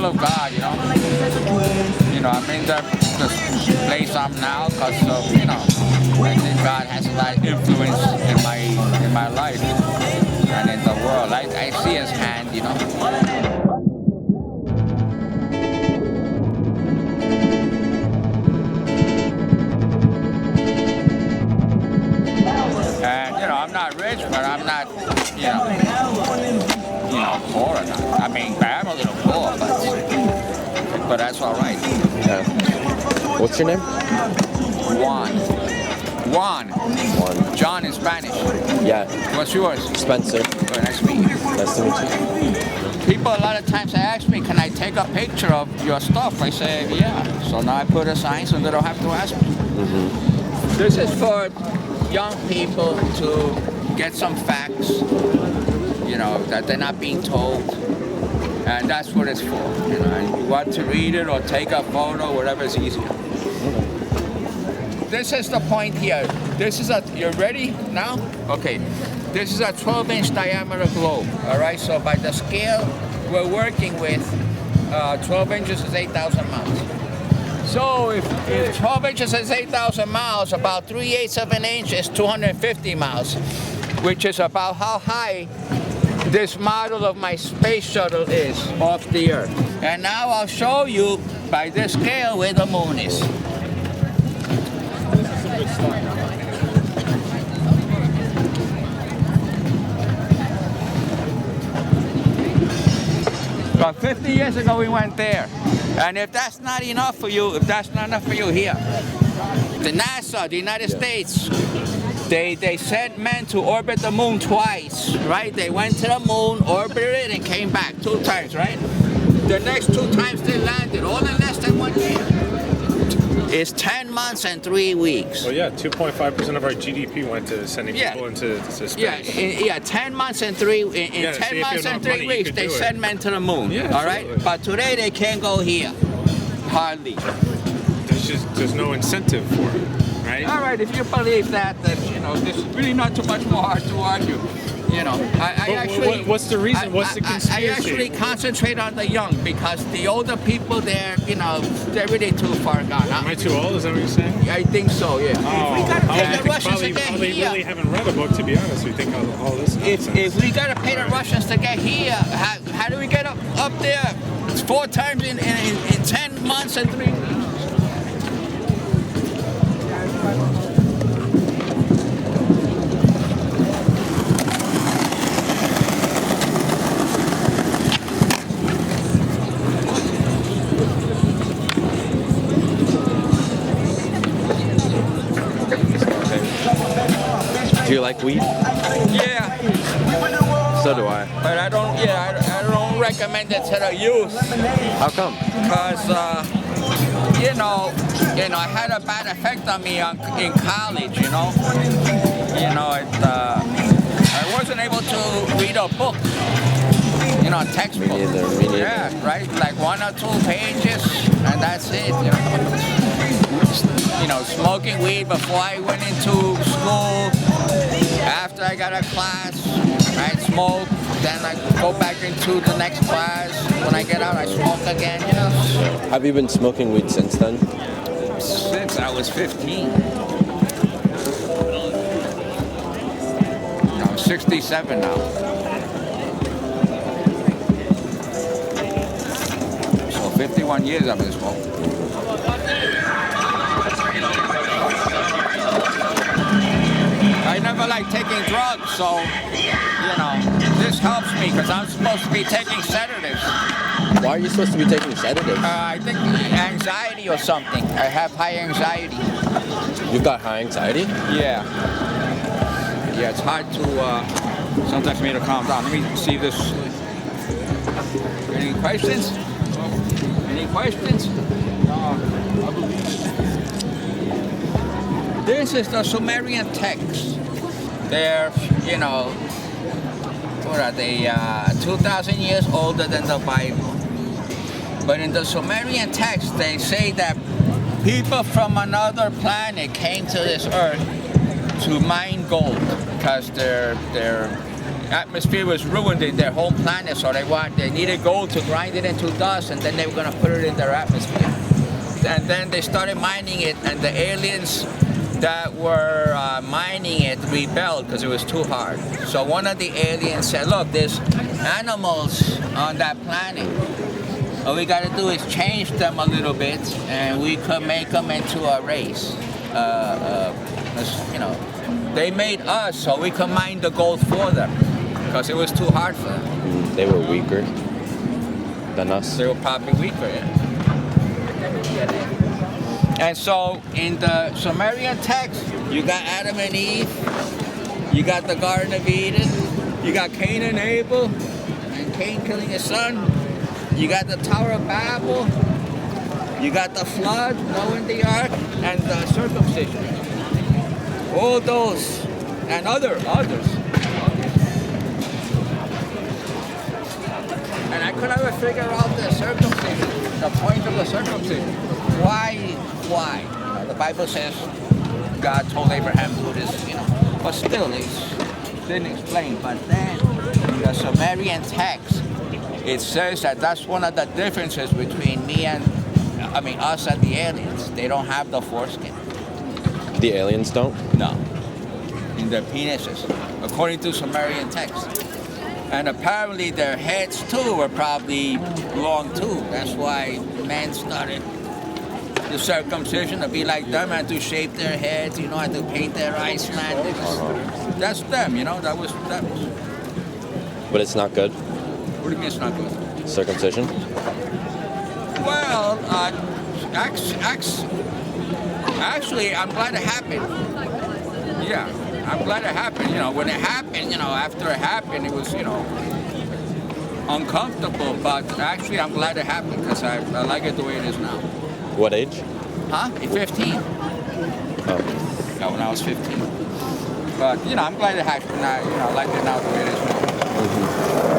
full of God, you know. I'm in the place I'm now because of, I think God has a lot of influence in my life and in the world. I see His hand, And I'm not rich, but I'm not, poor enough. I mean, I'm a little poor, but that's all right. Yeah. What's your name? Juan. Juan. John in Spanish. Yeah. What's yours? Spencer. Very nice to meet you. Nice to meet you. People a lot of times ask me, can I take a picture of your stuff? I say, yeah. So now I put a sign so they don't have to ask me. Mm-hmm. This is for young people to get some facts, that they're not being told. And that's what it's for, and you want to read it or take a photo, whatever is easier. This is the point here. You're ready now? Okay. This is a 12-inch diameter globe, all right? So by the scale we're working with, 12 inches is 8,000 miles. So if 12 inches is 8,000 miles, about 3/8 of an inch is 250 miles, which is about how high this model of my space shuttle is off the Earth. And now I'll show you by this scale where the moon is. About 50 years ago we went there. And if that's not enough for you, here, the NASA, the United States, they sent men to orbit the moon twice, right? They went to the moon, orbited it, and came back 2 times, right? The next 2 times they landed, all in less than 1 year. It's 10 months and 3 weeks. Well, yeah, 2.5% of our GDP went to sending people into space. Yeah, 10 months and 3 weeks they send men to the moon. Yeah, all right, absolutely. but today they can't go here, hardly. There's no incentive for it, right? All right, if you believe that, then this is really not too much more hard to argue. What's the reason? What's the conspiracy? I actually concentrate on the young because the older people, they're really too far gone. Am I too old? Is that what you're saying? I think so, yeah. Oh, we gotta pay I the think Russians to get probably here. really haven't read a book, to be honest. We think all this nonsense. If we gotta pay the Russians to get here, how do we get up there? It's 4 times in 10 months and 3 weeks. Do you like weed? Yeah. So do I. But I don't recommend it to the youth. How come? Because, I had a bad effect on me in college, I wasn't able to read a book, a textbook. Me neither. Yeah, right? Like 1 or 2 pages, and that's it, Smoking weed before I went into school, after I got a class, I'd smoke, then I go back into the next class. When I get out, I smoke again, Have you been smoking weed since then? Since I was 15. I'm 67 now. So 51 years I've been smoking. I never like taking drugs, so, this helps me because I'm supposed to be taking sedatives. Why are you supposed to be taking sedatives? I think anxiety or something. I have high anxiety. You've got high anxiety? Yeah. Yeah, it's hard to, sometimes for me to calm down. Let me see this. Any questions? Any questions? I believe it. This is the Sumerian text. They're, what are they, 2,000 years older than the Bible. But in the Sumerian text, they say that people from another planet came to this earth to mine gold because they're atmosphere was ruined in their home planet, so they needed gold to grind it into dust, and then they were going to put it in their atmosphere. And then they started mining it, and the aliens that were mining it rebelled because it was too hard. So one of the aliens said, look, there's animals on that planet. All we got to do is change them a little bit, and we could make them into a race. They made us so we could mine the gold for them because it was too hard for them. They were weaker than us. They were probably weaker, yeah. And so in the Sumerian text, you got Adam and Eve, you got the Garden of Eden, you got Cain and Abel, and Cain killing his son, you got the Tower of Babel, you got the flood, Noah in the ark, and the circumcision. All those, and others. And I could never figure out the circumcision, the point of the circumcision. Why? The Bible says God told Abraham to do this, but still they didn't explain. But then in the Sumerian text, it says that that's one of the differences between us and the aliens. They don't have the foreskin. The aliens don't? No. In their penises, according to Sumerian text. And apparently their heads too were probably long too. That's why men started the circumcision to be like them and to shape their heads, and to paint their eyes slanted. That's them, that was them. But it's not good? What do you mean it's not good? Circumcision? Well, actually, I'm glad it happened. Yeah, I'm glad it happened. When it happened, after it happened, it was, uncomfortable. But actually, I'm glad it happened because I like it the way it is now. What age? Huh? 15. Oh. Yeah, when I was 15. But, I'm glad it happened. I like it now the way it is now. Mm-hmm.